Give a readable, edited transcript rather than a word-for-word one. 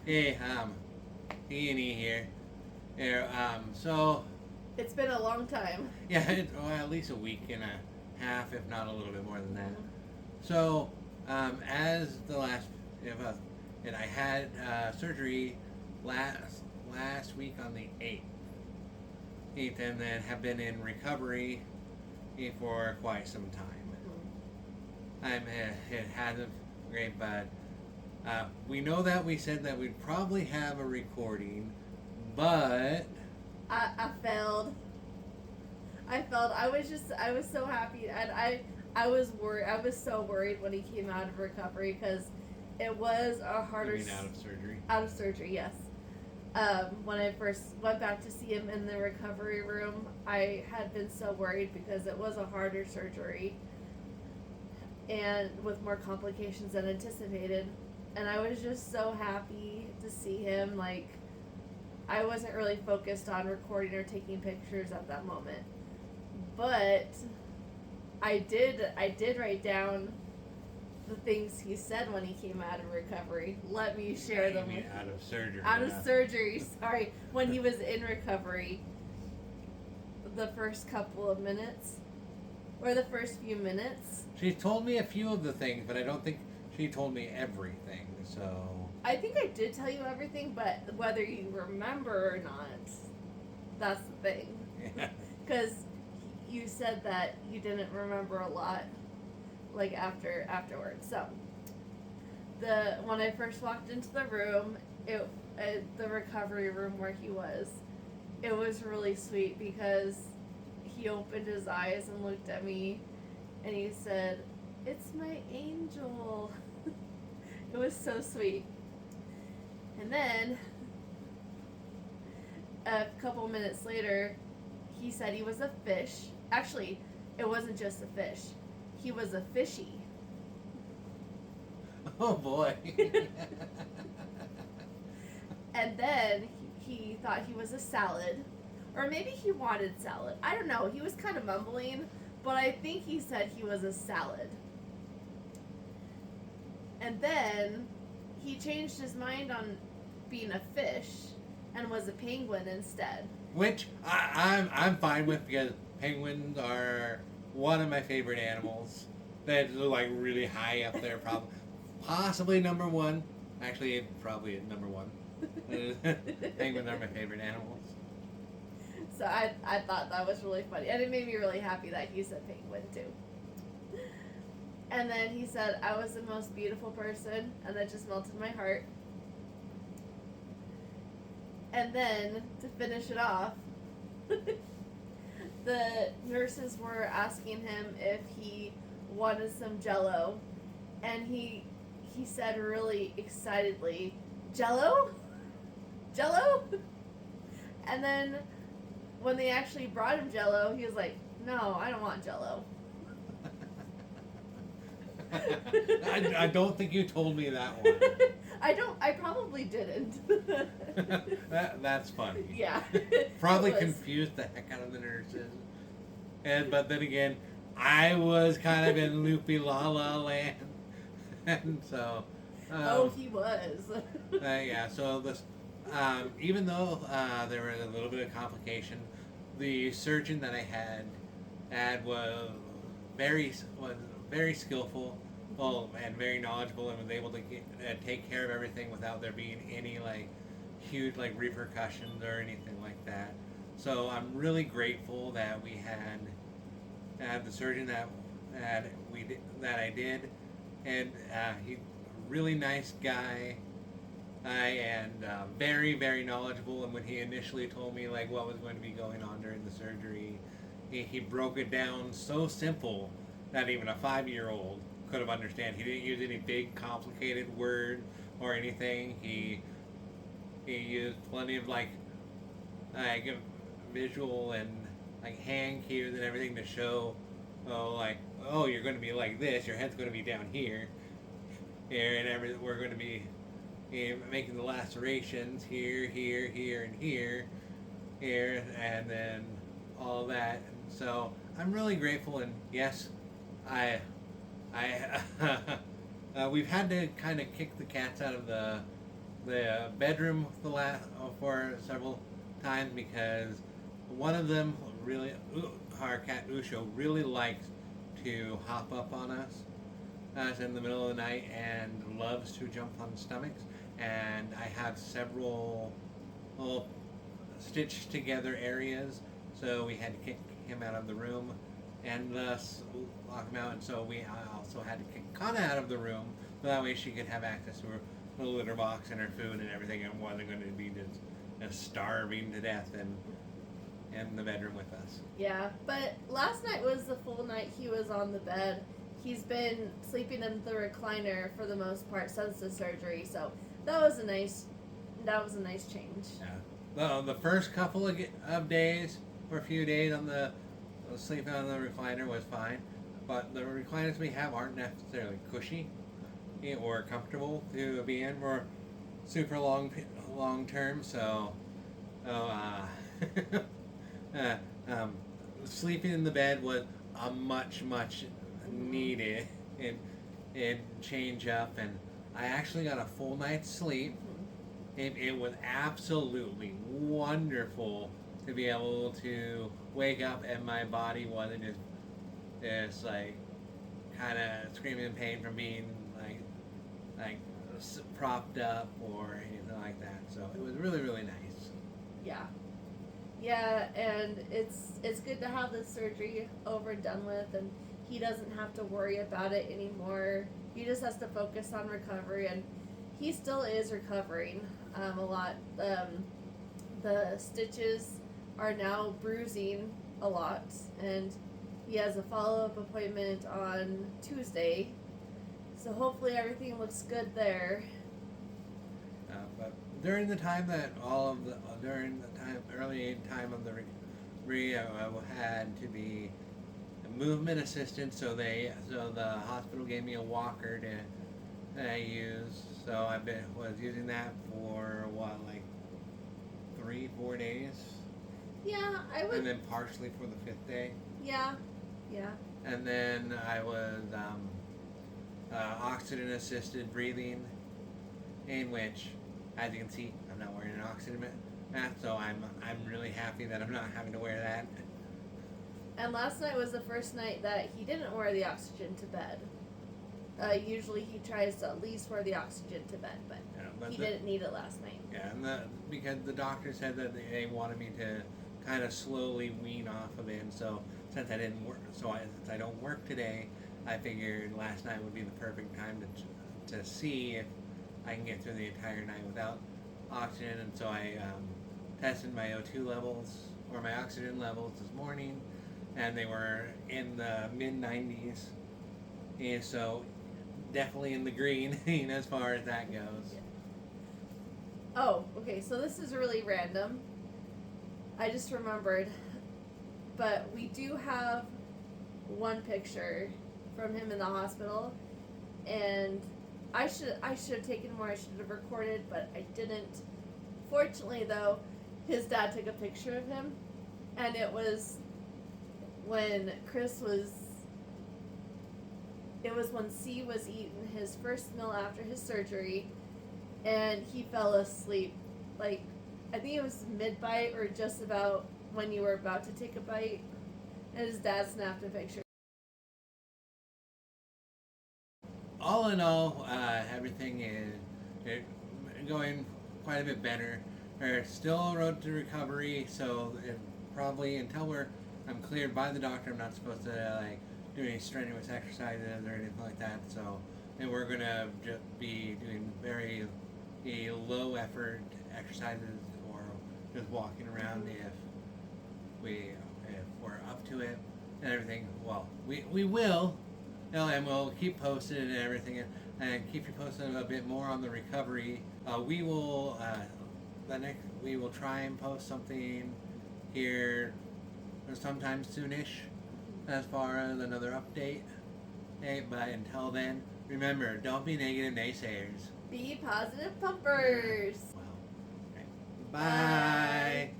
Hey, E&E here. Here, so, It's been a long time. yeah, well, at least a week and a half, if not a little bit more than that. Mhm. So, as the last, if, and I had surgery last week on the 8th, and then have been in recovery for quite some time. It hasn't great, but we know that we said that we'd probably have a recording, but I failed. I failed. I was so happy, and I was worried. I was so worried when he came out of recovery because it was a harder. I mean, out of surgery. Out of surgery, yes. When I first went back to see him in the recovery room, I had been so worried because it was a harder surgery and with more complications than anticipated. And I was just so happy to see him. Like, I wasn't really focused on recording or taking pictures at that moment. But I did write down the things he said when he came out of recovery. Let me share them. Out of surgery. Out of surgery, sorry. When he was in recovery, the first couple of minutes, or the first few minutes. She told me a few of the things, but I don't think she told me everything. So I think I did tell you everything, but whether you remember or not, that's the thing. yeah. Because you said that you didn't remember a lot, like afterwards. So when I first walked into the room, the recovery room where he was, it was really sweet because he opened his eyes and looked at me, and he said, "It's my angel." It was so sweet. And then a couple minutes later, he said he was a fish. Actually, it wasn't just a fish. He was a fishy. Oh boy. And then he thought he was a salad. Or maybe he wanted salad. I don't know. He was kind of mumbling, but I think he said he was a salad. And then he changed his mind on being a fish and was a penguin instead. Which I'm fine with because penguins are one of my favorite animals. They're like really high up there, probably possibly number one. Actually, probably at number one. Penguins are my favorite animals. So I thought that was really funny. And it made me really happy that he said penguin too. And then he said, I was the most beautiful person, and that just melted my heart. And then, to finish it off, the nurses were asking him if he wanted some Jell-O, and he said really excitedly, Jell-O? Jell-O? And then when they actually brought him Jell-O, he was like, no, I don't want Jell-O. I don't think you told me that one. I probably didn't. That's funny. Yeah. Probably confused the heck out of the nurses. But then again, I was kind of in loopy la la land. And so he was. yeah, so this even though there was a little bit of complication, the surgeon that I had was very skillful, and very knowledgeable, and was able to take care of everything without there being any like huge like repercussions or anything like that. So I'm really grateful that we had the surgeon that I did, and he's a really nice guy. And very, very knowledgeable. And when he initially told me like what was going to be going on during the surgery, he broke it down so simple that even a 5-year-old could have understand. He didn't use any big, complicated word or anything. He used plenty of like visual and like hand cues and everything to show, you're going to be like this. Your head's going to be down here, and everything. We're going to be making the lacerations here, here, here, and here, and then all that. So I'm really grateful, and yes, I we've had to kind of kick the cats out of the the bedroom for several times because one of them really, our cat Usho, really likes to hop up on us in the middle of the night and loves to jump on stomachs. And I have several little stitched together areas, so we had to kick him out of the room and thus lock him out. And so I also had to kick Kana out of the room so that way she could have access to her little litter box and her food and everything, and wasn't going to be just starving to death in the bedroom with us. Yeah, but last night was the full night he was on the bed. He's been sleeping in the recliner for the most part since the surgery, so that was a nice change. Yeah. The first couple of days, or a few days on the sleeping on the recliner was fine, but the recliners we have aren't necessarily cushy or comfortable to be in for super long term. So, sleeping in the bed was a much needed and change up, and I actually got a full night's sleep. It was absolutely wonderful to be able to wake up and my body wasn't just like kind of screaming in pain from being like propped up or anything like that. So it was really nice. Yeah, and it's good to have this surgery over and done with, and he doesn't have to worry about it anymore. He just has to focus on recovery, and he still is recovering a lot. The stitches are now bruising a lot, and he has a follow-up appointment on Tuesday, so hopefully everything looks good there. But during the time early time of the I had to be a movement assistant, so the hospital gave me a walker that I use. So I was using that for like 3-4 days. Yeah, I would. And then partially for the 5th day. Yeah. And then I was oxygen assisted breathing, in which, as you can see, I'm not wearing an oxygen mask, so I'm really happy that I'm not having to wear that. And last night was the first night that he didn't wear the oxygen to bed. Usually he tries to at least wear the oxygen to bed, but he didn't need it last night. Yeah, and because the doctor said that they wanted me to kind of slowly wean off of it, and so since I don't work today, I figured last night would be the perfect time to see if I can get through the entire night without oxygen. And so I tested my O2 levels or my oxygen levels this morning, and they were in the mid-90s, and so definitely in the green as far as that goes. Yeah. Oh, okay, so this is really random. I just remembered, but we do have one picture from him in the hospital, and I should have taken more. I should have recorded, but I didn't. Fortunately, though, his dad took a picture of him, and it was when when C was eating his first meal after his surgery, and he fell asleep. Like, I think it was mid-bite or just about when you were about to take a bite, and his dad snapped a picture. All in all, everything is going quite a bit better. We're still on road to recovery, so probably until I'm cleared by the doctor, I'm not supposed to do any strenuous exercises or anything like that. So, and we're gonna just be doing very low effort exercises or just walking around if we're up to it and everything. Well, we will. And we'll keep posted and everything, and keep you posted a bit more on the recovery. We will try and post something here sometime soonish as far as another update. Hey, but until then, remember, don't be negative naysayers. Be positive pumpers. Well, okay. Bye.